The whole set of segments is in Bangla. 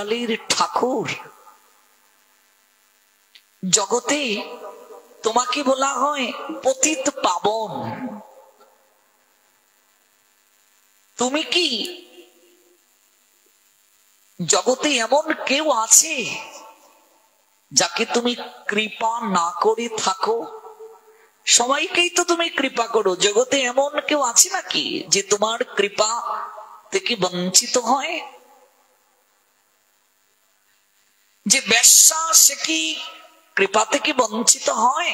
বাঙালির ঠাকুর। জগতে তোমাকে বলা হয় পতিত পাবন। তুমি কি জগতে এমন কেউ আছে যাকে তুমি কৃপা না করে থাকো? সবাইকেই তো তুমি কৃপা করো। জগতে এমন কেউ আছে নাকি যে তোমার কৃপা থেকে বঞ্চিত হয়? যে বেশ্যা সে কি কৃপা থেকে বঞ্চিত হয়?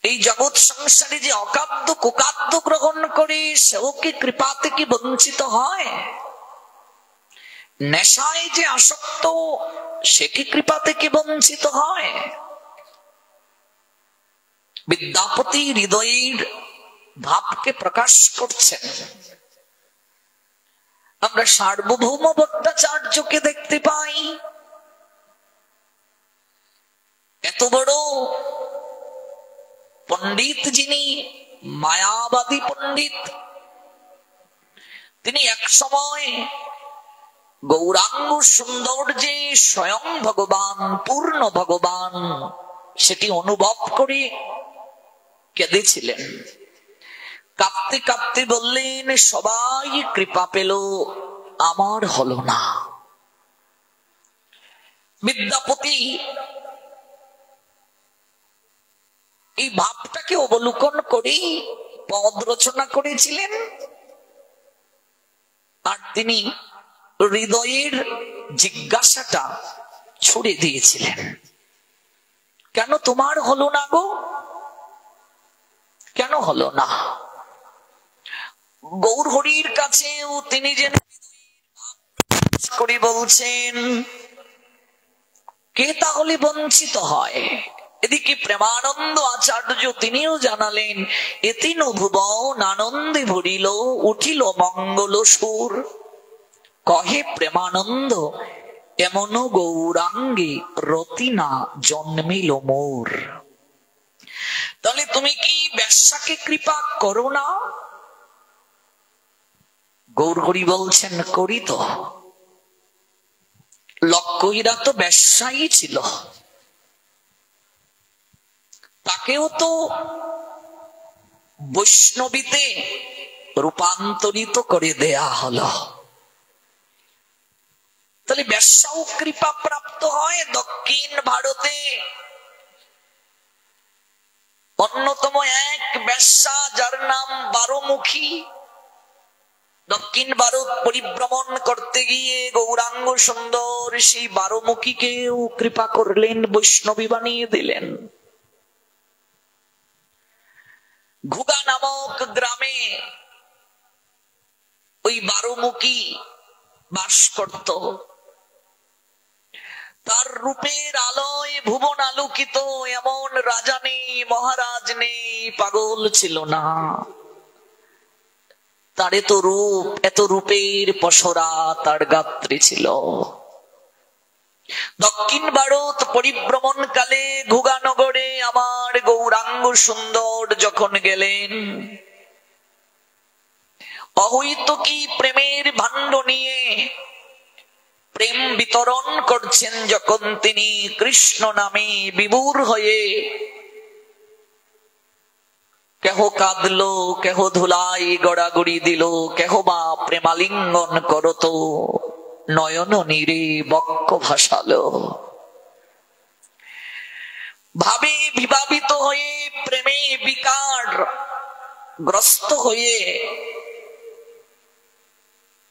এই জগৎ সংসারে যে অকাদ্য কুকাদ্য গ্রহণ করে সেও কি কৃপা থেকে বঞ্চিত হয়? নেশায় যে আসক্ত সে কি কৃপা থেকে বঞ্চিত হয়? বিদ্যাপতি হৃদয়ের ভাবকে প্রকাশ করছেন। আমরা সার্বভৌম ভট্টাচার্যকে দেখতে পাই, এত বড় পণ্ডিত যিনি, মায়াবাদী পণ্ডিত, তিনি এক সময় গৌরাঙ্গ সৌন্দর্যে স্বয়ং ভগবান, পূর্ণ ভগবান, সেটি অনুভব করে কেঁদেছিলেন। কাঁদতে কাঁদতে বললেন, সবাই কৃপা পেল, আমার হলো না। বিদ্যাপতি এই ভাবটাকে অবলোকন করেই পদ রচনা করেছিলেন। আর তিনি হৃদয়ের জিজ্ঞাসাটা ছুড়ে দিয়েছিলেন, কেন তোমার হলো না গো? কেন হলো না? গৌরহরির কাছেও তিনি যেন করে বলছেন, কে তাহলে বঞ্চিত হয়? এদিকে প্রেমানন্দ আচার্য তিনিও জানালেন, এতিন ভুবন আনন্দে ভরিল, উঠিল মঙ্গল সুর। কহে প্রেমানন্দ, এমন গৌরাঙ্গে রতিনা জন্মিল মোর। তাহলে তুমি কি বেশ্যাকে কৃপা করো না? গৌরহরি বলছেন, করি তো। লক্ষ্মীরা তো বেশ্যাই ছিল, তাকেও তো বৈষ্ণবীতে রূপান্তরিত করে দেয়া হলো। তাহলে বেশ্যাও কৃপা প্রাপ্ত হয়। দক্ষিণ ভারতে অন্যতম এক বেশ্যা যার নাম বারোমুখী, দক্ষিণ ভারত পরিভ্রমণ করতে গিয়ে গৌরাঙ্গ সুন্দর সেই বারোমুখীকেও কৃপা করলেন, বৈষ্ণবী বানিয়ে দিলেন। ঘুগা নামক গ্রামে ওই বারোমুখী বাস করত। তার রূপের আলোয় ভুবন আলোকিত, এমন রাজা নেই, মহারাজ নেই, পাগল ছিল না। তার এত রূপ, এত রূপের পসরা তার গাত্রে ছিল। দক্ষিণ ভারত পরিভ্রমণ কালে ঘুগানগরে আমার গৌরাঙ্গ সুন্দর যখন গেলেন, অহৈত কি প্রেমের ভাণ্ড নিয়ে প্রেম বিতরণ করছেন যখন তিনি কৃষ্ণ নামে বিভোর হয়ে, কেহ কাঁদলো, কেহ ধুলাই গড়াগড়ি দিল, কেহ বা প্রেমালিঙ্গন করত, নয়ন নীরে বক্ষ ভাসালো। ভাবে বিভাবিত হয়ে, প্রেমে বিকার গ্রস্ত হয়ে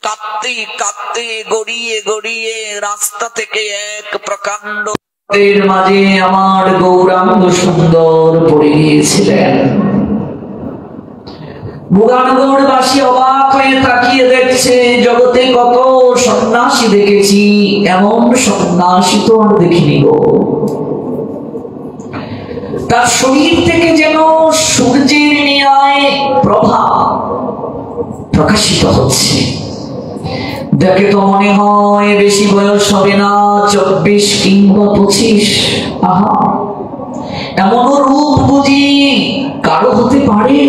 কাঁদতে কাঁদতে গড়িয়ে গড়িয়ে রাস্তা থেকে এক প্রকাণ্ড মাঝে আমার গৌরাঙ্গ সুন্দর পড়ে গিয়েছিলেন। মুগানগরবাসী অবাক হয়ে তাকিয়ে দেখছে, জগতে কত সন্ন্যাসী দেখেছি, এমন সন্ন্যাসী তো আর দেখিনি গো। তার শরীর থেকে যেন সূর্যের ন্যায় প্রভা প্রকাশিত হচ্ছে। দেখে তো মনে হয় বেশি বয়স হবে না, 24 কিংবা 25। আহা, এমন রূপ বুঝি কারো হতে পারে?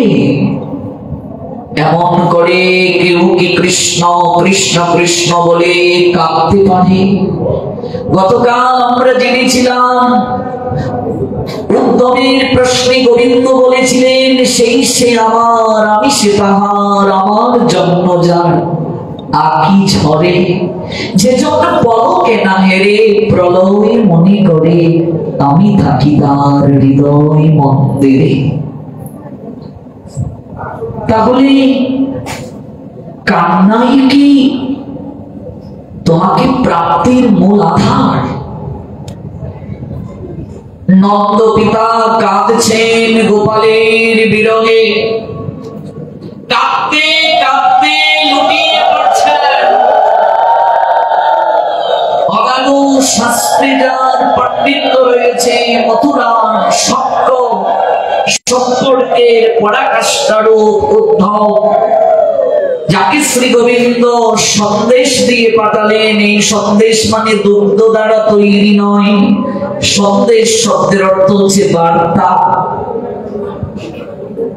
এমন করে কেউ কি কৃষ্ণ কৃষ্ণ কৃষ্ণ বলে কাঁদতে পারে? গতকাল আমরা জেনেছিলাম উদ্ধবের প্রশ্নে গোবিন্দ বলেছিলেন, সেই সে আমার, আমি সে তাহার, আমার জন্ম যার আকি ঝরে, যে জন্য পলকে না হেরে প্রলয় মনে করে, আমি থাকি তার হৃদয় মন্দিরে। তাহলে কান্নাই কি তোমাকে প্রাপ্তির মূল আধার? নন্দ পিতা কাঁদছেন গোপালের বিরহে, কাঁদতে কাঁদতে লুটিয়ে পড়ছেন। অগাধ শাস্ত্রে যার পাণ্ডিত্য রয়েছে, মথুরার সত্য সম্পর্কের পরাকাষ্ঠারূপ উদ্ধব, যাকে শ্রী গোবিন্দ সন্দেশ দিয়ে পাঠালেন। এই সন্দেশ মানে দুগ্ধ দ্বারা তৈরি নয়, সন্দেশ শব্দের অর্থ হচ্ছে বার্তা।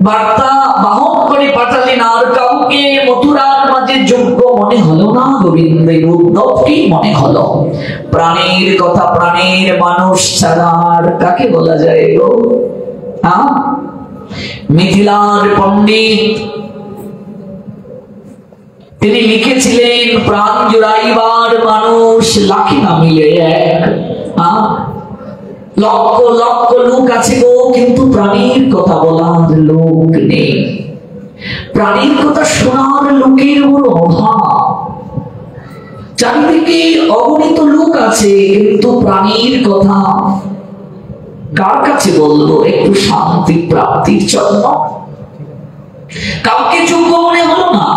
বার্তা বাহন করে পাঠালেন। আর কাউকে মথুরার মাঝে যোগ্য মনে হলো না, গোবিন্দের উদ্ধবকেই মনে হলো। প্রাণের কথা, প্রাণের মানুষ ছাড়া আর কাকে বলা যায় গো? মিথিলার পণ্ডিত তিনি লিখেছিলেন, প্রাণ জুড়াইবার মানুষ লাখে না মিলে এক। লক্ষ লক্ষ লোক আছে গো, কিন্তু প্রাণীর কথা বলার লোক নেই, প্রাণীর কথা শোনার লোকের বড় অভাব। চারিদিকে অগণিত লোক আছে, কিন্তু প্রাণীর কথা কার কাছে বলবো? একটু শান্তি প্রাপ্তির জন্য কাউকে যোগ্য মনে হলো না।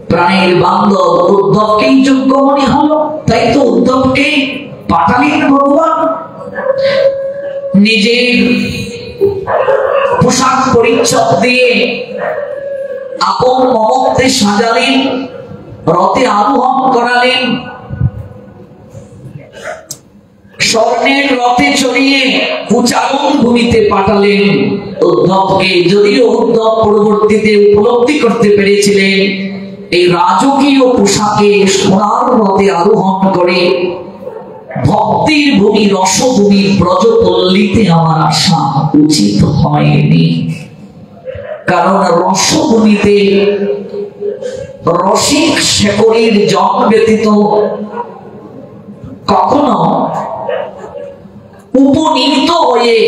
প্রাণের বান্ধব উদ্ধবকেই যোগ্য মনে হলো, তাই তো উদ্ধবকে পাঠালেন ভগবান। নিজের পোশাক পরিচ্ছদ দিয়ে আপন মমত্বে সাজালেন, রথে আরোহণ করালেন, স্বর্ণের রথে চড়িয়ে উচ্চারণ ভূমিতে পাঠালেন উদ্ধবকে। যদিও উদ্ধব পরবর্তীতে উপলব্ধি করতে পেরেছিলেন এই রাজকীয় পোশাকে সোনার রথে আরোহণ করে ভক্তির ভূমি, রসভূমি ব্রজপল্লীতে আমার আসা উচিত হয়নি। কারণ রসভূমিতে রসিক শেখরের জন ব্যতীত কখনো উপনীত হয়ে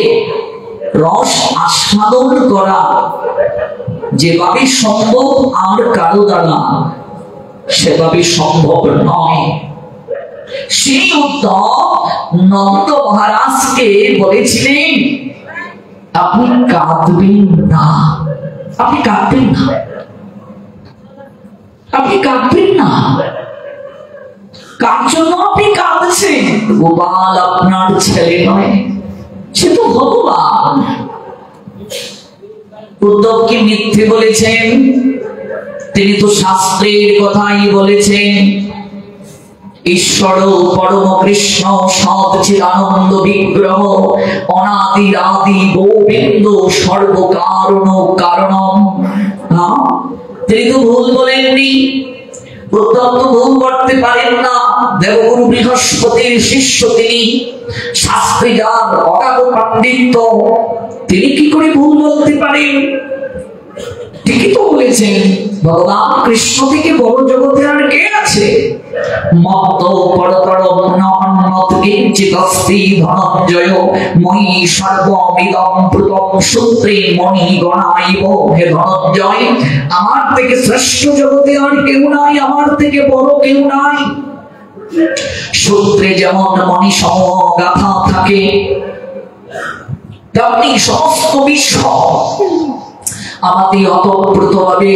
রস আস্বাদন করা যেভাবে সম্ভব আর কারো দ্বারা সেভাবে সম্ভব নয়। সেই উদ্ধব নন্দ মহারাজকে বলেছিলেন, আপনি কাঁদবেন না, আপনি কাঁদবেন না, আপনি কাঁদবেন না। কার জন্য আপনি কাঁদছেন? গোপাল আপনার ছেলে নয়, সে তো ভগবান। উদ্ধব কি মিথ্যে বলেছেন? তিনি তো শাস্ত্রের কথাই বলেছেন। ঈশ্বর পরম কৃষ্ণ সচ্চিদানন্দ বিগ্রহ অনাদি আদি গোবিন্দ সর্বকারণ কারণম। তিনি তো ভুল বলেননি। উদ্ধব তো ভুল করতে পারেন না। দেবগুরু বৃহস্পতির শিষ্য তিনি, শাস্ত্রে যার অগাধ পাণ্ডিত্য, তিনি কি করে ভুল বলতে পারেন? ঠিকই তো বলেছেন, ভগবান কৃষ্ণ থেকে বড় জগতে আর কে আছে? মত্ত পরতর নন্নত কিঞ্চিদস্তি ধনঞ্জয় মই সর্বমিদং প্রতম সূত্রে মণি গণাইব। হে ধনঞ্জয়, আমার থেকে শ্রেষ্ঠ জগতে আর কেউ নাই, আমার থেকে বড় কেউ নাই। সূত্রে যেমন মণি সমূহ গাথা থাকে, তেমনি সমস্ত বিশ্ব আমাদের অতপ্রতভাবে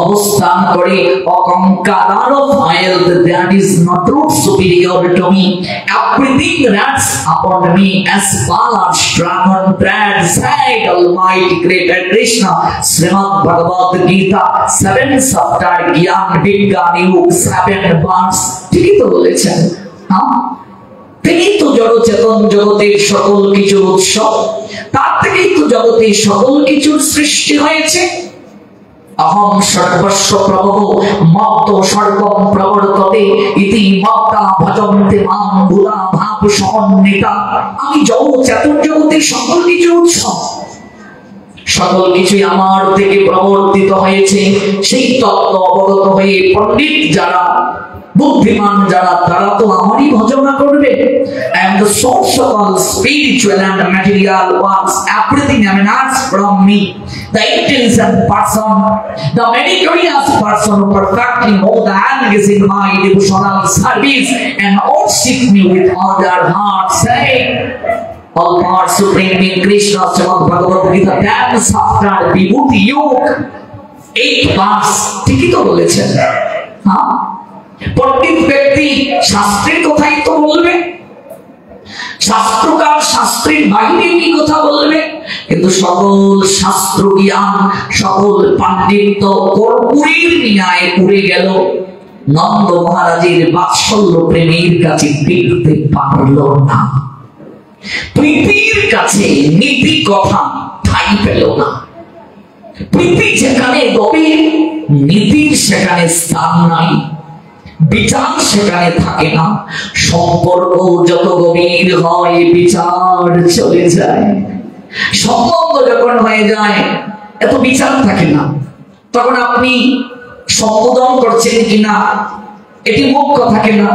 অবস্থান করে। অকঙ্কার of health that is not superior to me, everything rests upon me as Bala's dragon bread, said Almighty Creator Krishna. Srimad Bhagavad Gita 7 chapter Gyan Vigyan Yug 7 verse। ঠিকই তো বলেছেন। তিনি তো জড় চেতন জগতের সকল কিছুর উৎস, তার থেকেই তো জগতের সকল কিছুর সৃষ্টি হয়েছে। अहम सर्वस्व प्रभो मत्तो सर्वं प्रवर्तते इति मत्ता भजन्ते मां बुधा भाव समन्विता। আমি জড় চেতন জগতের সকল কিছু উৎস, সকল কিছুই আমার থেকে প্রবর্তিত হয়েছে। সেই তত্ত্ব অবগত হয়ে পণ্ডিত যারা, বুদ্ধিমান যারা, তারা তো আমারই ভজনা করবে। I am the source of all spiritual and material works. Everything emanates from me. The intelligent person, the meritorious person who perfectly know the end is in my devotional service and worship me with all their heart, saying, all power supreme in Krishna, Srimad Bhagavad Gita, dance after Vibhuti Yoga. 8 verse, ঠিকই তো বলেছেন। হ্যাঁ, পণ্ডিত ব্যক্তি শাস্ত্রের কথাই তো বলবে, শাস্ত্রকার শাস্ত্রের বাইরে কি কথা বলবে? কিন্তু সকল শাস্ত্র জ্ঞান, সকল পাণ্ডিত্য কর্পূরের ন্যায় উড়ে গেল, নন্দ মহারাজের বাৎসল্য প্রেমের কাছে টিকতে পারল না। প্রীতির কাছে নীতি কথা ঠাঁই পেল না। প্রীতি যেখানে গভীর, নীতির সেখানে স্থান নাই, বিচার সেখানে থাকে না। সম্পর্ক যত গভীর হয় বিচার চলে যায়। সম্বন্ধ যখন হয়ে যায় এত বিচার থাকে না। তখন আপনি সম্বোধন করছেন কিনা এটি মুখ্য থাকে না।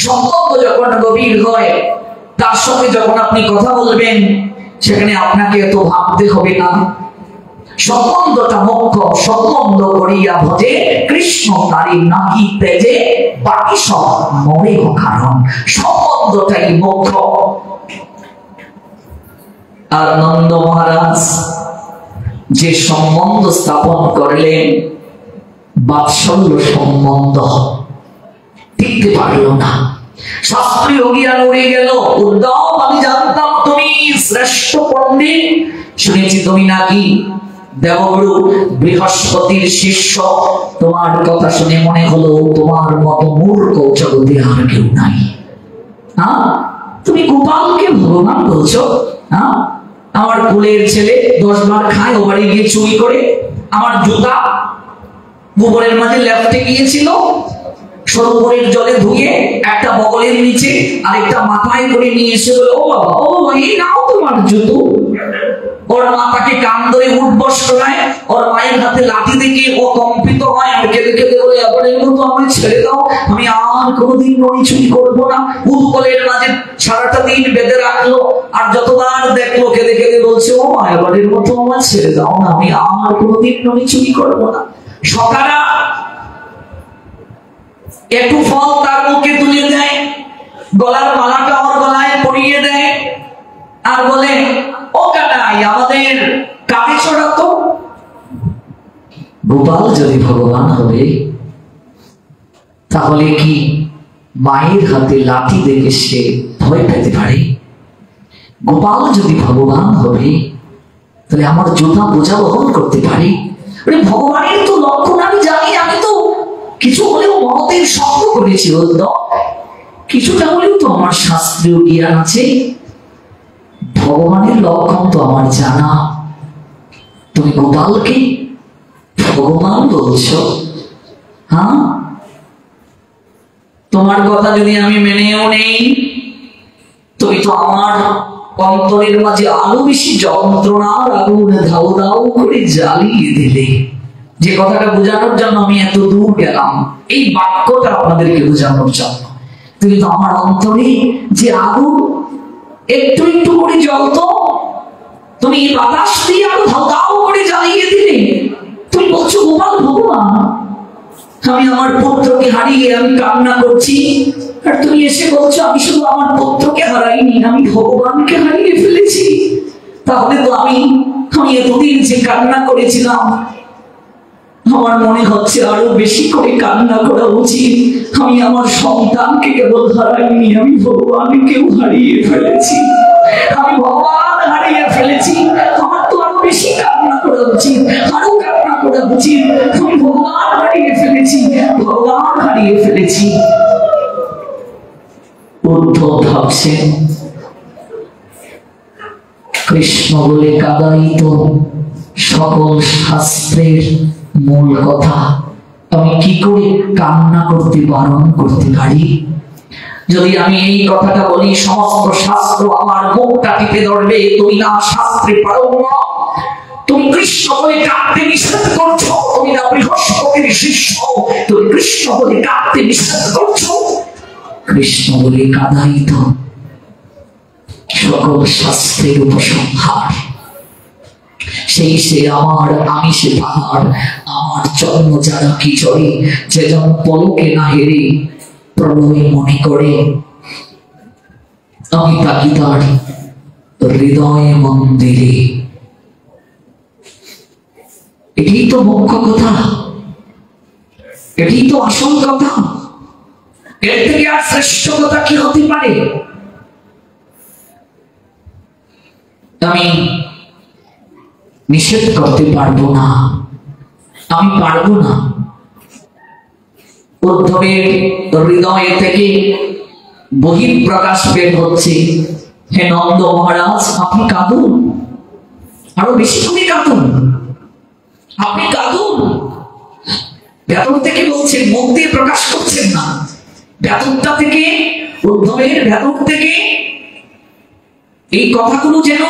সম্বন্ধ যখন গভীর হয়, তার সঙ্গে যখন আপনি কথা বলবেন সেখানে আপনাকে এত ভাবতে হবে না। সম্বন্ধটা মুখ্য। সম্বন্ধ করিয়া ভজে কৃষ্ণ তারি নাকি তেজে, বাকি সব মরে কারণ। সম্বন্ধটাই মুখ্য। আর নন্দ মহারাজ যে সম্বন্ধ স্থাপন করলেন, বাৎসল্য সম্বন্ধ, টিকতে পারল না। শাস্ত্রীয় জ্ঞান উড়ে গেল। উদ্ধব, আমি জানতাম তুমি শ্রেষ্ঠ পণ্ডিত, শুনেছি তুমি নাকি দেবগুরু বৃহস্পতির শিষ্য। তোমার কথা শুনে মনে হলো তোমার মতো মূর্খ জগতে আর কেউ নাই। হ্যাঁ, তুমি গোপালকে ভগবান বলছো? হ্যাঁ, আমার কুলের ছেলে 10 বার খায়, ও বাড়ি গিয়ে চুরি করে আমার জুতা গোবরের মাঝে লেপটে গিয়েছিল, সরোবরের জলে ধুয়ে একটা বগলের নিচে আরেকটা মাথায় করে নিয়ে এসে বলে, ও বাবা, ও বাবা, এই নাও তোমার জুতো। ওর মা তাকে কান ধরে উঠবস করায়, ওর মায়ের হাতে লাঠি দেখে ও কম্পিত হয় আর কেঁদে কেঁদে বলে, এবারের মতো আমায় ছেড়ে দাও, আমি আর কোনোদিন নড়ি চুরি করবো না। উৎকলের মাঝে সারাটা দিন বেঁধে রাখলো, আর যতবার দেখলো কেঁদে কেঁদে বলছে, ও মা, এবারের মতো আমায় ছেড়ে দাও না, আমি আর কোনোদিন নড়ি চুরি করবো না। সকারা একটু ফল তার মুখে তুলে দেয়, গলার মালাটা ওর গলায় পরিয়ে দেয়, আর বলে, ও কানাই, আমাদের কাকে ছড়াতো। গোপাল যদি ভগবান হবে তাহলে কি মায়ের হাতে লাঠি দেখে সে ভয় পেতে পারে? গোপাল যদি ভগবান হবে তাহলে আমার জোতা বোঝা বহন করতে পারে। ভগবানের তো লক্ষণ আমি জানি, আমি তো কিছু হলেও মহতের শব্দ করেছি, কিছুটা হলেও তো আমার শাস্ত্রীয় জ্ঞান আছে। ভগবানের লক্ষণ তো আমার জানা। তুমি গোপালকে ভগবান বলছো? হ্যাঁ, তোমার কথা যদি আমি মেনেও নেই, তুমি তো আমার অন্তরের মাঝে আরো বেশি যন্ত্রণার আগুন ধাউ ধাউ করে জ্বালিয়ে দিলে। যে কথাটা বোঝানোর জন্য আমি এত দূর গেলাম, এই বাক্যটা আপনাদেরকে বোঝানোর জন্য। তুমি তো আমার অন্তরে যে আগুন একটু একটু করে জ্বলতো, তুমি বাতাস দিয়ে আরো ধাউ ধাউ করে জ্বালিয়ে দিলে। তুমি বলছো গোপাল ভগবান, আমি আমার পুত্রকে হারিয়ে আমি কান্না করছি, আর তুমি এসে বলছো আমি শুধু আমার পুত্রকে হারাইনি, আমি ভগবানকে হারিয়ে ফেলেছি। তাহলে তো আমি এতদিন যে কান্না করেছিলাম, আমার মনে হচ্ছে আরো বেশি করে কান্না করা উচিত। আমি আমার সন্তানকে কেবল হারাইনি, আমি ভগবানকেও হারিয়ে ফেলেছি। আমি ভগবান হারিয়ে ফেলেছি, আমার তো আরো বেশি কান্না করা উচিত, আরো কান্না করা উচিত। আমি ভগবান হারিয়ে ফেলেছি, ভগবান হারিয়ে ফেলেছি। উদ্ধব ভাবছেন কৃষ্ণ বলে কাদায়িত সকল শাস্ত্রের মূল কথা, আমি কি করে কান্না করতে বারণ করতে পারি? যদি আমি এই কথাটা বলি, সমস্ত শাস্ত্র আমার মুখটা টিপে ধরবে। তুমি না শাস্ত্রে পারো না, তুমি কৃষ্ণ বলে কাঁদতে নিষেধ করছো। তুমি না বৃহস্পতির শিষ্য, তুমি কৃষ্ণ বলে কাঁদতে নিষেধ করছো। কৃষ্ণ বলে কাঁদাই তো সকল শাস্ত্রের উপসংহার। সেই সে আমার, আমি সে তাহার, আমার জন্ম যারা কি চড়ে, যে যেন পলকে না হেরে প্রলয় মনে করে, আমি তাকি তার হৃদয় মন্দিরে। এটাই তো মুখ্য কথা, এটাই তো আসল কথা। এর থেকে আর শ্রেষ্ঠ কথা কি হতে পারে? আমি নিষেধ করতে পারবো না, আমি পারবো না। উদ্ধবের হৃদয় থেকে বহিঃপ্রকাশ বের হচ্ছে, হে নন্দ মহারাজ, আপনি কাঁদুন, আরো বেশি করে কাঁদুন, আপনি কাঁদুন। ভেতর থেকে বলছেন, মুখ দিয়ে প্রকাশ করছেন না। ভেতরটা থেকে, উদ্ধবের ভেতর থেকে এই কথাগুলো যেন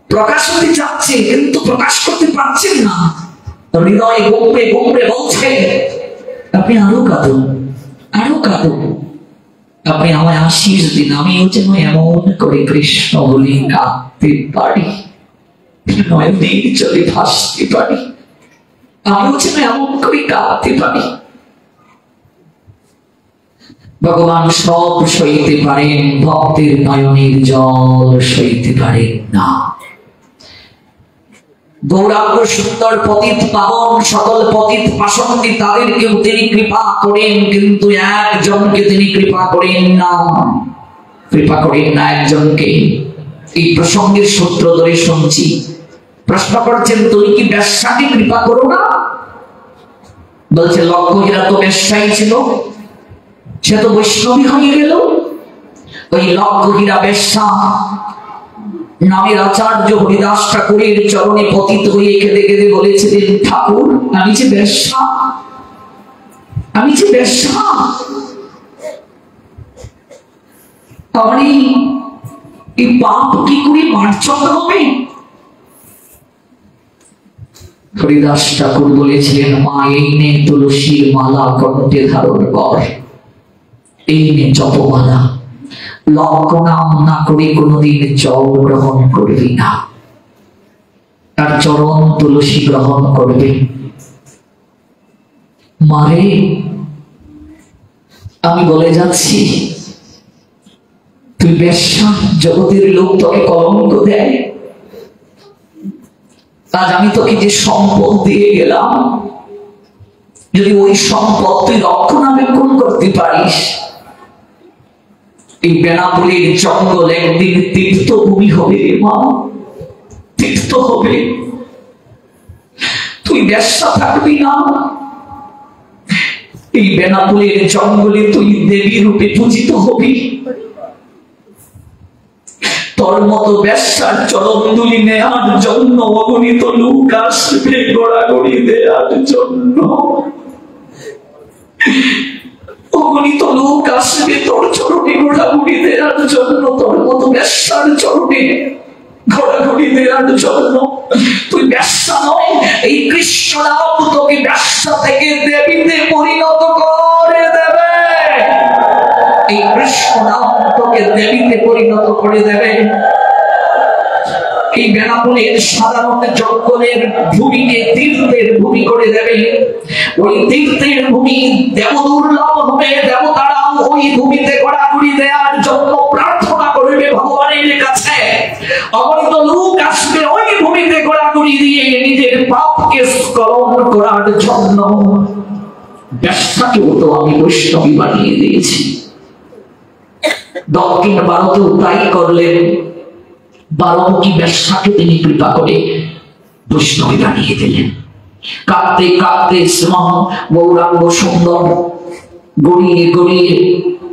প্রকাশ হতে চাচ্ছে, কিন্তু প্রকাশ করতে পারছেন না। হৃদয় গোপড়ে গোপড়ে বলছে, আপনি আরো কাঁদুন, আরো কাঁদুন, আপনি আমায় আশীষ দিন, আমিও যেন এমন করে কৃষ্ণ বলে কাঁদতে পারি, নয়নে চলে ভাসতে পারি, আমিও যেন এমন করে কাঁদতে পারি। ভগবান সব সইতে পারেন, ভক্তের নয়নের জল সইতে পারেন না। গৌরাঙ্গ সুন্দর পতিত পাবন সকল পতিত পাষণ্ডী, তাদেরকেও তিনি কৃপা করেন, কিন্তু একজনকে তিনি কৃপা করেন না, কৃপা করেন না একজনকে। এই প্রসঙ্গের সূত্র ধরে শুনছি, প্রশ্ন করছেন, তুমি কি বেশ্যাকে কৃপা করো না? বলছে, লক্ষ্মীরা তো বেশ্যাই ছিল, সে তো বৈষ্ণবী হয়ে গেল। ওই লক্ষ্মীরা বেশ্যা নামের আচার্য হরিদাস ঠাকুরের চরণে পতিত হয়ে কেঁদে কেঁদে বলেছিলেন, ঠাকুর, আমি যে বেশ্যা, আমি যে বেশ্যা, আমার এই পাপ কি করে মার্জন হবে? হরিদাস ঠাকুর বলেছিলেন, মা, এই নে তুলসীর মালা কণ্ঠে ধারণ কর, এই নে জপমালা, লক্ষ্য নাম না করে কোনদিন জল গ্রহণ করবি না, তার চরণ তুলসী গ্রহণ করবে। মারে, আমি বলে যাচ্ছি, তুই বেশ্যা, জগতের লোক তোকে কলঙ্ক দেয়। আজ আমি তোকে যে সম্পদ দিয়ে গেলাম, যদি ওই সম্পদ তুই রক্ষণাবেক্ষণ করতে পারিস, এই বেনাপুরের জঙ্গল একদিন তীর্থভূমি হবে রে মা, তীর্থ হবে। তুই বেশ্যা থাকবি না, এই বেনাপুরের জঙ্গলে তুই দেবী রূপে পূজিত হবি। তোর মতো বেশ্যার চরণধুলি নেয়ার জন্য অগণিত লোক আসবে গড়াগড়ি দেওয়ার জন্য, অগণিত লোক আসবে তোর চরণে ঘোরাঘুরি দেওয়ার জন্য, তোর মতো বেশ্যার চরণে ঘোরাঘুরি দেওয়ার জন্য। তুই বেশ্যা নয়, এই কৃষ্ণ নাম তোকে বেশ্যা থেকে দেবীতে পরিণত করে দেবে। এই কৃষ্ণ নাম তোকে দেবীতে পরিণত করে দেবে। এই বেনাপুরের সাধারণ জঙ্গলের ভূমিকে তীর্থের ভূমি করে দেবে। ওই তীর্থের ভূমি দেবদুর্লভ হবে, দেবতারাও ওই ভূমিতে ঘোরাঘুরি দেওয়ার জন্য প্রার্থনা করবে ভগবানের কাছে। অগণিত লোক আসবে ওই ভূমিতে ঘোরাঘুরি দিয়ে নিজের পাপকে স্খলন করার জন্য। বেশ্যাকেও তো আমি বৈষ্ণবী বানিয়ে দিয়েছি। দক্ষিণ ভারতেও তাই করলেন, বারাণসী বেশ্যাকে তিনি কৃপা করে বৈষ্ণবী বানিয়ে দিলেন। কাঁদতে কাঁদতে শ্রীমান গৌরাঙ্গ সুন্দর গড়িয়ে গড়িয়ে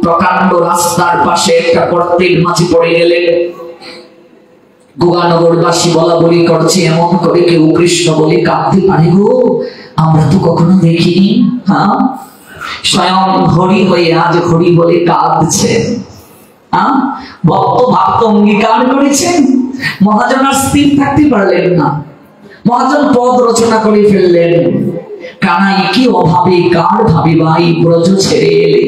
প্রকাণ্ড রাস্তার পাশে একটা গর্তের মাঝে পড়ে গেলেন। গোগানগরবাসী বলা বলি করছে, এমন করে কেউ কৃষ্ণ বলে কাঁদতে পারে গো? আমরা তো কখনো দেখিনি। হ্যাঁ, স্বয়ং হরি হয়ে আজ হরি বলে কাঁদছে। ভক্ত ভক্ত অঙ্গীকার করেছেন। মহাজন আর স্থির থাকতে পারলেন না, মহাজন পদ রচনা করে ফেললেন। কানাই কি অভাবে কার ভাবিবাই ব্রজ ছেড়ে এলে,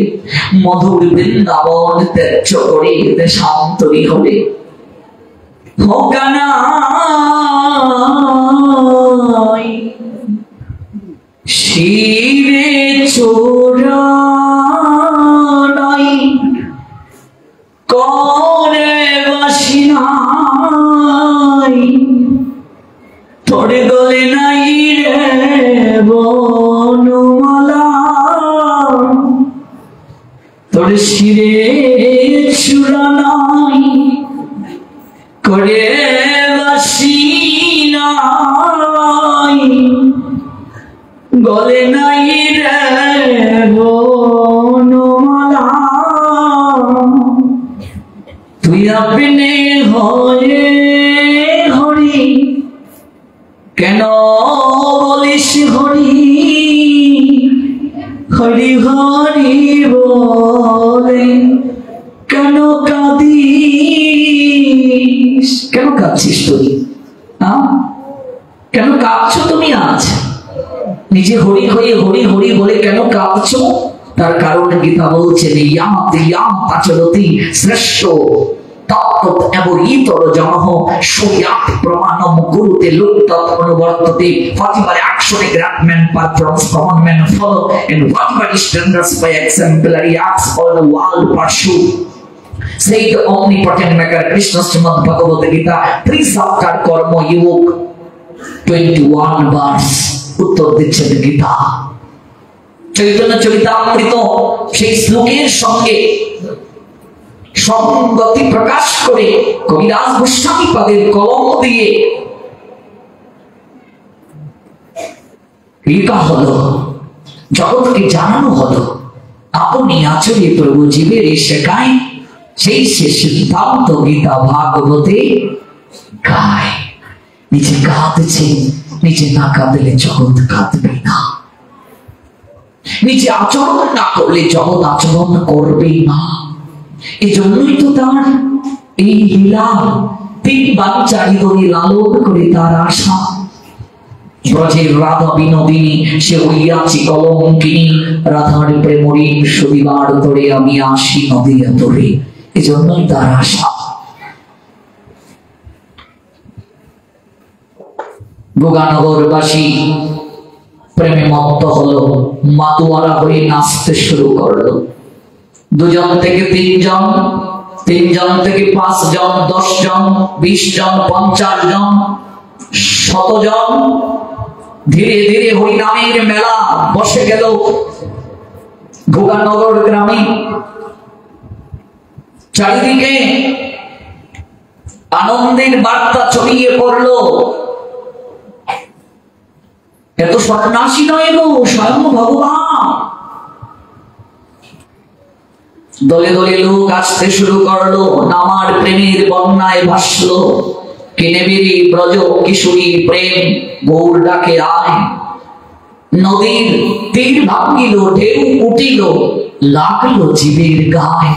মধুর বৃন্দাবন ত্যায্য করে দেশান্তরী হলে। ও কানাই শিরে চোরাই করে বাসিনাই, তোর গলে নাই রে বনমালা, তোর শিরে চূড়া নাই করে বাসিনাই, গলে নাই রে বনমালা। তুই আপনি হয়ে হরি কেন বলিস হরি, হরি হরি বলে কেন কাঁদিস? কেন কাঁদছিস তুই? কেন কাঁদছো তুমি আজ? নিজে হরি হয়ে হরি হরি বলে কেন কাঁদছো? তার কারণ গীতা বলছে, চলতি শ্রেষ্ঠ তত্ত্ব এবরিতর জনঃ সূর্যাত প্রমাণম গুরুতে লুপ্তত অনুবর্ততে। whatever action a great man performs, common men follow, and whatever he stands by exemplary acts, all the world pursue. Say the omnipotent maker Krishna Srimad Bhagavad Gita 3 chapter Karma Yoga 21 verse উত্তর দিচ্ছেন গীতা। চৈতন্য চরিতামৃত সেই শ্লোকের সঙ্গে সংগতি প্রকাশ করে কবিরাজ গোস্বামী পাদের কলম দিয়ে লেখা হলো, জগৎকে জানানো হলো, আপনি আচরে প্রভু জীবের শেখায়, সেই সে সিদ্ধান্ত গীতা ভাগবতে গায়। নিজে কাঁদছে, নিজে না কাঁদলে জগৎ কাঁদবে না, নিজে আচরণ না করলে জগৎ আচরণ করবে না। এই জন্যই তো তার এই লীলা, 3 বাচ্চা হৃদয়ে লালন করে তার আশা। ব্রজের রাধা বিনোদিনী, সে হইয়াছি কলঙ্কিনী, রাধার প্রেমরী সুদিবার ধরে আমি আসি নদিয়া ধরে। এই জন্যই তার আশা। গোগানগরবাসী প্রেমে মত্ত হলো, মাতুয়ারা হয়ে নাচতে শুরু করলো। 2 জন থেকে 3 জন, 3 জন থেকে 5 জন, 10 জন, 20 জন, 50 জন, 100 জন। ধীরে ধীরে হরিনামের মেলা বসে গেল গোগানগর গ্রামে। চারিদিকে আনন্দের বার্তা ছড়িয়ে পড়লো। এত সন্ন্যাসী নয় গো, স্বয়ং ভগবান। দলে দলে লোক আসতে শুরু করলো, নামার প্রেমের বন্যায় ভাসলো। কেনেবেরি ব্রজ কিশোরী প্রেম গৌর ডাকে আয়। নদীর তীর ভাঙিল, ঢেউ উঠিল, লাগলো জীবের গায়।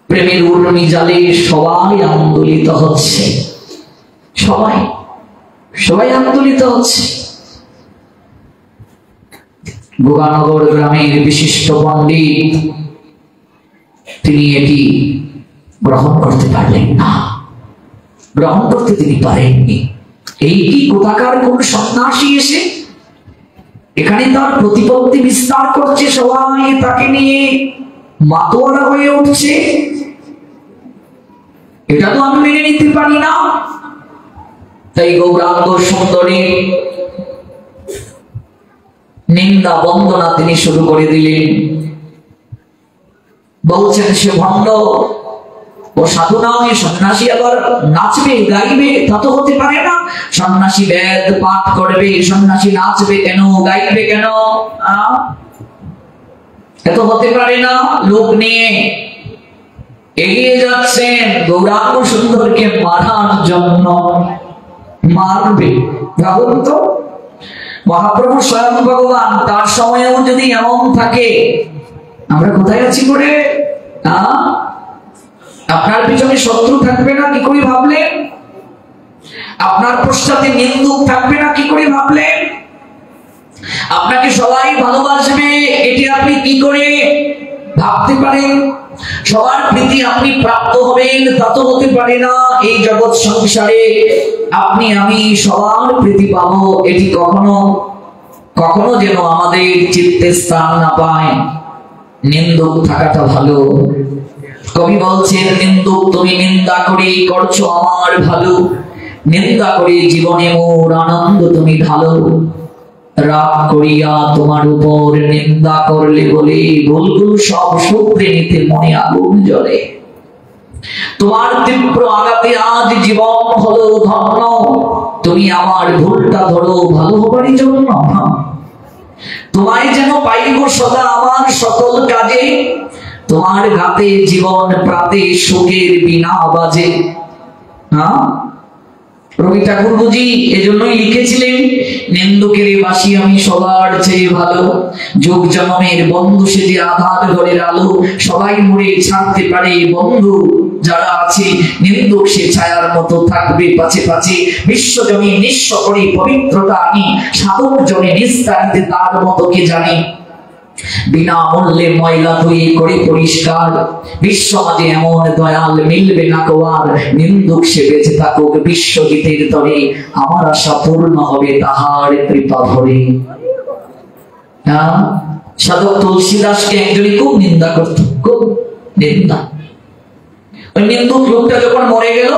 প্রেমের উর্মি জালে সবাই আন্দোলিত হচ্ছে, সবাই সবাই আন্দোলিত হচ্ছে। গোগানগর গ্রামের বিশিষ্ট পণ্ডিত তিনি এটি গ্রহণ করতে পারলেন না, গ্রহণ করতে তিনি পারেননি। এই কি কোথাকার কোন সন্ন্যাসী এসে এখানে তার প্রতিপত্তি বিস্তার করছে, সবাই তাকে নিয়ে মাতোয়ারা হয়ে উঠছে, এটা তো আমি মেনে নিতে পারি না। তাই গৌরাঙ্গ সুন্দরী নিন্দা বন্দনা তিনি শুরু করে দিলেন। বলছেন সে ভণ্ড, ও সাধু নয়, সন্ন্যাসী আবার নাচবে গাইবে, তা তো হতে পারে না। সন্ন্যাসী বেদ পাঠ করবে, সন্ন্যাসী নাচবে কেন, গাইবে কেন? এত হতে পারে না। লোক নিয়ে এগিয়ে যাচ্ছেন গৌরাঙ্গ সুন্দরকে মারার জন্য। মারবে, ভাবুন তো, মহাপ্রভু স্বয়ং ভগবান, তার সময়েও যদি এমন থাকে, আমরা কোথায় আছি করে? আপনার পিছনে শত্রু থাকবে না কি করে ভাবলেন? আপনার পশ্চাতে নিন্দুক থাকবে না কি করে ভাবলেন? আপনাকে সবাই ভালোবাসবে এটি আপনি কি করে ভাবতে পারেন? সবার প্রীতি আপনি প্রাপ্ত হবেন তা তো হতে পারে না। এই জগৎ সংসারে আপনি আমি সবার প্রীতি পাবো, এটি কখনো কখনো যেন আমাদের চিত্তে স্থান না পায়। নিন্দুক থাকাটা ভালো। কবি বলছেন, নিন্দুক তুমি নিন্দা করে করছো আমার ভালো, নিন্দা করে জীবনে মোর আনন্দ তুমি ভালো। রাগ করিয়া তোমার উপর নিন্দা করলে বলে বুলবুল সব শুকরে নিতে মনে আগুন জ্বলে। তোমার তীব্র আঘাতে আজ জীবন হলো ধন্য, তুমি আমার ভুলটা ধরো ভালো হবারই জন্য। তোমায় যেন পাইব সদা আমার সকল কাজে, তোমার ঘাতে জীবন প্রাতে সুখের বিনা বাজে। রবি ঠাকুর বুঝি এজন্যই লিখেছিলেন, নিন্দুকের বাসি আমি সবার চেয়ে ভালো, যোগ জন্মের বন্ধু সে যে আধার ঘরের আলো। সবাই মরে ছাড়তে পারে বন্ধু যারা আছে, নিন্দুক সে ছায়ার মতো থাকবে পাছে পাছে। বিশ্বজনে নিঃস্ব করে পবিত্রতা আনি, সাধক জনে নিস্তারিতে তার মতো কে জানে। বিনামূল্যে ময়লা ধুয়ে করে পরিষ্কার, বিশ্ব মাঝে এমন দয়াল মিলবে না কোয়ার। নিন্দুক সে বেঁচে থাকুক বিশ্বজিতের তরে, আমার আশা পূর্ণ হবে তাহার কৃপা ভরে। সাধক তুলসীদাসকে একজনই খুব নিন্দা করত, খুব নিন্দা। ওই নিন্দুক লোকটা যখন মরে গেল,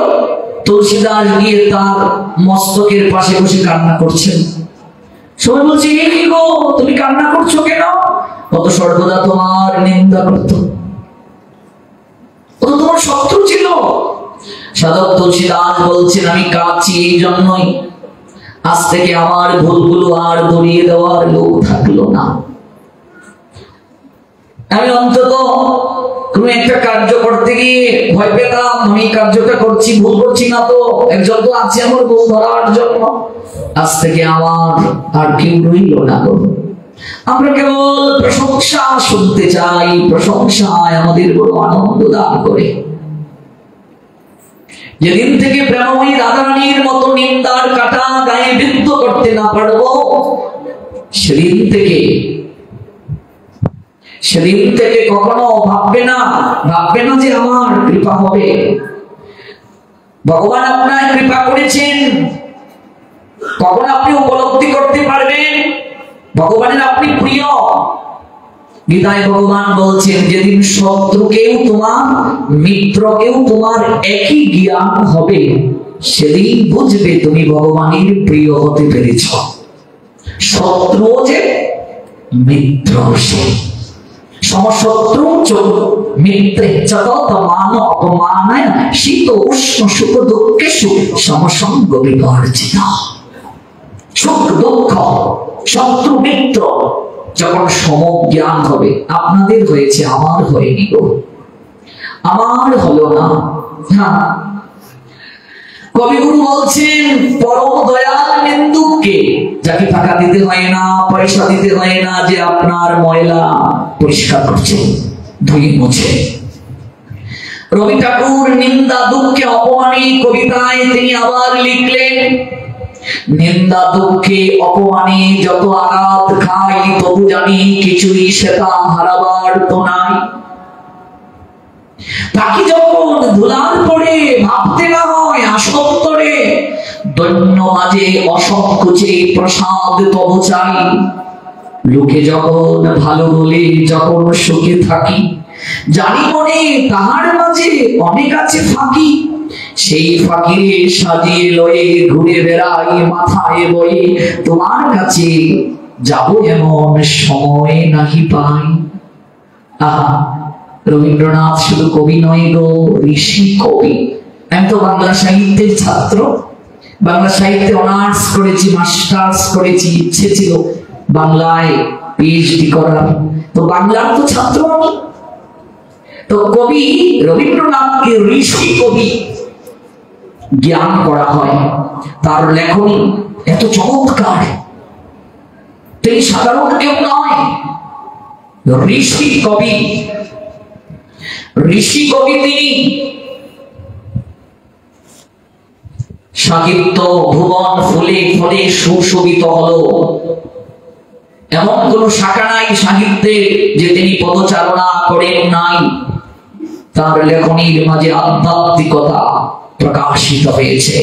তুলসীদাস গিয়ে তার মস্তকের পাশে বসে কান্না করছেন। সবাই বলছে, এ কি গো, তুমি কান্না করছো কেন? কত সর্বদা তোমার নিন্দা করত, ও তো তোমার শত্রু ছিল। সাধক তুলসীদাস বলছেন, আমি কাঁদছি এই জন্যই, আজ থেকে আমার ভুলগুলো আর ধরিয়ে দেওয়ার লোক থাকলো না। আমি অন্তত কোন একটা কার্য করতে গিয়ে ভয় পেতাম, আমি কার্যটা করছি ভুল করছি না তো, একজন তো আছে আমার ভুল ধরার জন্য। আজ থেকে আমার আর কেউ রইল না গো। আমরা কেবল প্রশংসা শুনতে চাই, প্রশংসায় আমাদের বড় আনন্দ দান করে। যেদিন থেকে প্রেমময়ী রাধারানীর মতো নিন্দার কাঁটা গায়ে বিদ্ধ করতে না পারবো, সেদিন থেকে কখনো ভাববে না যে আমার কৃপা হবে। ভগবান আপনার কৃপা করেছেন, কখন আপনি উপলব্ধি করতে পারবেন ভগবানের আপনি প্রিয়। গীতায় ভগবান বলছেন, যেদিন শত্রুকেও তোমার মিত্রকেও তোমার একই জ্ঞান হবে, সেদিন বুঝবে তুমি ভগবানের প্রিয় হতে পেরেছ। শত্রু যে মিত্র, সমশত্রু মিত্রে যত মান অপমানায় শীত উষ্ণ সুখ দুঃখেষু সমসঙ্গ বিবর্জিত। সুখ দুঃখ শত্রু মিত্র যখন সমজ্ঞান হবে, আপনাদের হয়েছে, আমার হয়নি গো, আমার হলো না। হ্যাঁ, কবিগুরু বলছেন, পরম দয়াল নিন্দুককে, যাকে টাকা দিতে হয় না, পয়সা দিতে হয় না, যে আপনার ময়লা পরিষ্কার করছে, ধুয়ে মুছে। রবি ঠাকুর নিন্দা দুঃখে অপমানী কবিতায় তিনি আবার লিখলেন, নিন্দা দুঃখে অপমানে যত আঘাত খাই, তবু জানি কিছুই সেটা হারাবার তো নাই। পাখি যখন ধুলার পরে ভাবতে না হয় আসন্তরে, দৈন্য মাঝে অসংকোচে প্রসাদ তব চাই। লোকে যখন ভালো বলে যখন সুখে থাকি, জানি মনে তাহার মাঝে অনেক আছে ফাঁকি। সেই ফাঁকিরে সাজিয়ে লয়ে ঘুরে বেড়াই মাথায় বয়ে, তোমার কাছে যাব এমন সময় নাহি পাই। আহা, রবীন্দ্রনাথ শুধু কবি নয় গো, ঋষি কবি। আমি তো বাংলা সাহিত্যের ছাত্র, বাংলা সাহিত্যে অনার্স করেছি, মাস্টার্স করেছি, ইচ্ছে ছিল বাংলায় পিএইচডি করার, তো বাংলার তো ছাত্র আমি। তো কবি রবীন্দ্রনাথকে ঋষি কবি জ্ঞান করা হয়, তার লেখনী এত চমৎকার। তিনি সাধারণ কেউ নয়, ঋষি কবি। ঋষি কবি তিনি। সাহিত্য ভুবন ফুলে ফলে সুশোভিত হলো, এমন কোন শাখা নাই সাহিত্যে যে তিনি পদচারণা করেন নাই। তার লেখনীর মাঝে আধ্যাত্মিকতা প্রকাশিত হয়েছে।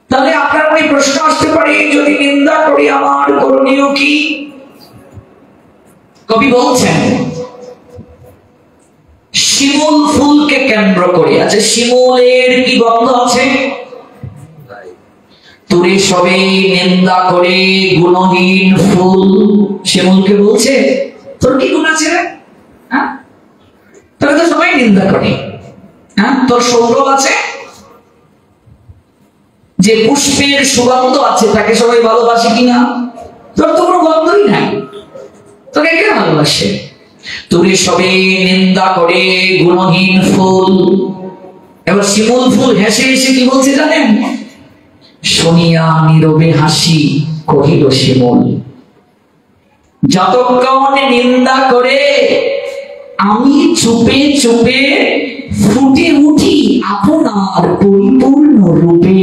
তাহলে আপনার মনে প্রশ্ন আসতে পারে, যদি নিন্দা করি আমার করণীয় কি? কবি বলছেন শিমুল ফুলকে কেন্দ্র করে। আচ্ছা, শিমুলের কি গন্ধ আছে? তোরে সবে নিন্দা করে গুণহীন ফুল। শিমুলকে বলছে তোর কি গুণ আছে রে? হ্যাঁ, তোকে তো সবাই নিন্দা করে। হ্যাঁ, তোর সৌরভ আছে? যে পুষ্পের সুগন্ধ আছে তাকে সবাই ভালোবাসে কিনা? তোর তো কোনো গন্ধই নাই, তোকে কে ভালোবাসে? তোরে সবে নিন্দা করে গুণহীন ফুল। এবার শিমুল ফুল হেসে হেসে কি বলছে জানেন? শুনিয়া নীরবে হাসি কহিল শিমুল, যতক্ষণ নিন্দা করে আমি চুপে চুপে ফুটে উঠি আপনার পরিপূর্ণ রূপে।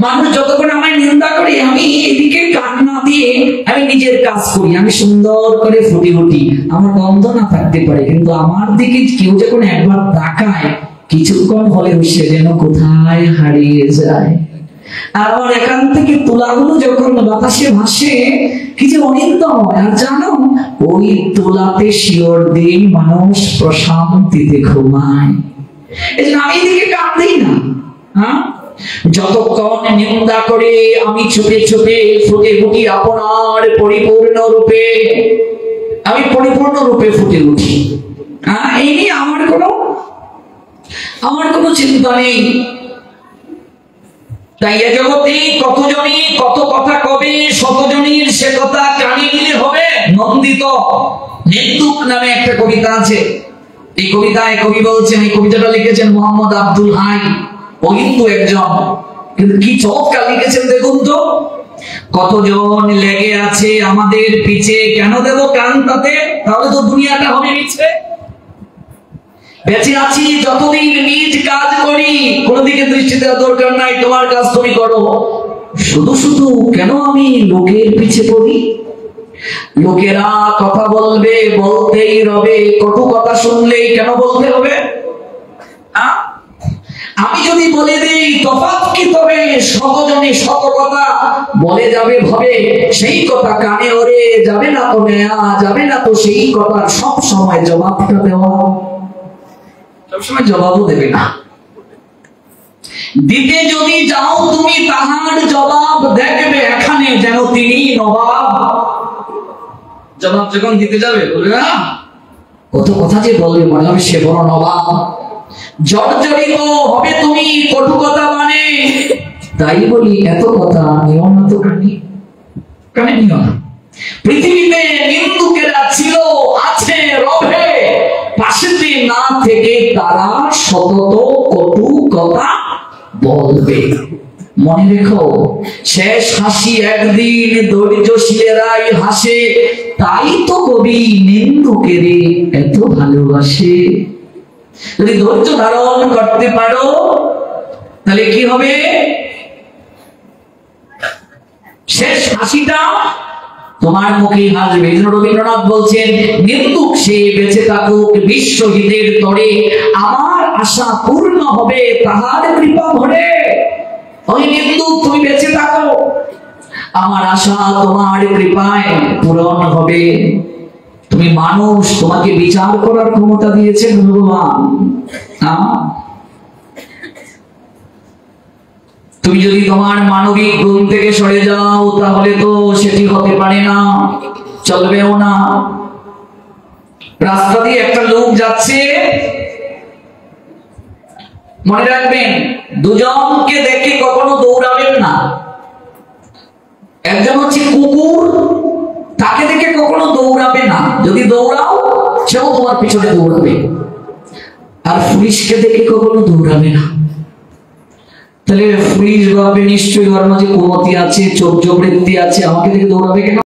মানুষ যতক্ষণ আমায় নিন্দা করে, আমি এদিকে কান্না দিয়ে আমি নিজের কাজ করি, আমি সুন্দর করে ফুটে উঠি। আমার গন্ধ না থাকতে পারে, কিন্তু আমার দিকে কেউ যখন একবার তাকায়, কিছুক্ষণ হলেও সে যেন কোথায় হারিয়ে যায়। আর আমার এখান থেকে তুলাগুলো যখন বাতাসে ভাসে, কি যে অনিন্দ হয়। আর জানো, ওই তুলাতে শিওর দিয়ে মানুষ প্রশান্তিতে ঘুমায়। এই জন্য আমি এদিকে কাঁদি না। হ্যাঁ, যতক্ষণ নিন্দা করে আমি চুপে চুপে ফুটে উঠি আপনার পরিপূর্ণ রূপে। আমি পরিপূর্ণ রূপে ফুটে উঠি। হ্যাঁ, এই নিয়ে আমার কোনো চিন্তা নেই। তাই এ জগতে কতজনই কত কথা কবে, শতজনীর সে কথা কানে নিলে হবে। নন্দিত নিন্দুক নামে একটা কবিতা আছে। এই কবিতায় কবি বলছেন, এই কবিতাটা লিখেছেন মোহাম্মদ আব্দুল হাই, ও কিন্তু একজন, কিন্তু কি চমৎকার লিখেছেন দেখুন তো। কতজন লেগে আছে আমাদের পিছে, কেন দেব কান তাতে? তাহলে তো দুনিয়াটা হবে মিছে। বেঁচে আছি যতদিন নিজ কাজ করি, কোনদিকে দৃষ্টি দেওয়া দরকার নাই, তোমার কাজ তুমি করো। শুধু শুধু কেন আমি লোকের পিছে পড়ি? লোকেরা কথা বলবে, বলতেই রবে, কটু কথা শুনলেই কেন বলতে হবে? আমি যদি বলে দিই তফাৎ কি, তবে শতজনে শত কথা বলে যাবে ভাবে, সেই কথা কানে ওরে যাবে না তো নেয়া, যাবে না তো সেই কথা সব সময় জবাবটা দেওয়া। সবসময় জবাবও দেবে না। দিতে যদি যাও তুমি তাহার জবাব, দেখবে এখানে যেন তিনি নবাব। জবাব যখন দিতে যাবে বলবে না, কত কথা যে বলবে, মনে হবে সে বড় নবাব। জর্জরিত হবে তুমি কটু কথা মানে, তাই বলি এত কথা নিও না তো কানে নিও না। পৃথিবীতে নিন্দুকেরা ছিল, আছে, রবে, পাশেতে না থেকে তারা সতত কটু কথা বলবে। মনে রেখো, শেষ হাসি একদিন ধৈর্যশীলেরাই হাসে, তাই তো কবি নিন্দুকেরে এত ভালোবাসে। যদি ধৈর্য ধারণ করতে পারো তাহলে কি হবে? শেষ হাসিটা তোমার মুখে হাসবে। রবীন্দ্রনাথ বলছেন, নিন্দুক সে বেঁচে থাকুক বিশ্বহিতের তরে, আমার আশা পূর্ণ হবে তাহার কৃপা ভরে। ওই নিন্দুক তুমি বেঁচে থাকো, আমার আশা তোমার কৃপায় পূরণ হবে। তুমি মানুষ, তোমাকে বিচার করার ক্ষমতা দিয়েছেন ভগবান। তুমি যদি তোমার মানবিক গুণ থেকে সরে যাও, তাহলে তো সেটি হতে পারে না, চলবেও না। রাস্তা দিয়ে একটা লোক যাচ্ছে, মনে রাখবেন দুজনকে দেখে কখনো দৌড়াবেন না। একজন হচ্ছে কুকুর, তাকে দেখে কখনো দৌড়াবে না। যদি দৌড়াও সেও তোমার পিছনে দৌড়াবে, আর পুলিশকে দেখে কখনো দৌড়াবে না। তাহলে পুলিশ ভাবে নিশ্চয়ই ওর মাঝে কুমতি আছে, চৌর্যবৃত্তি আছে, আমাকে দেখে দৌড়াবে কেন?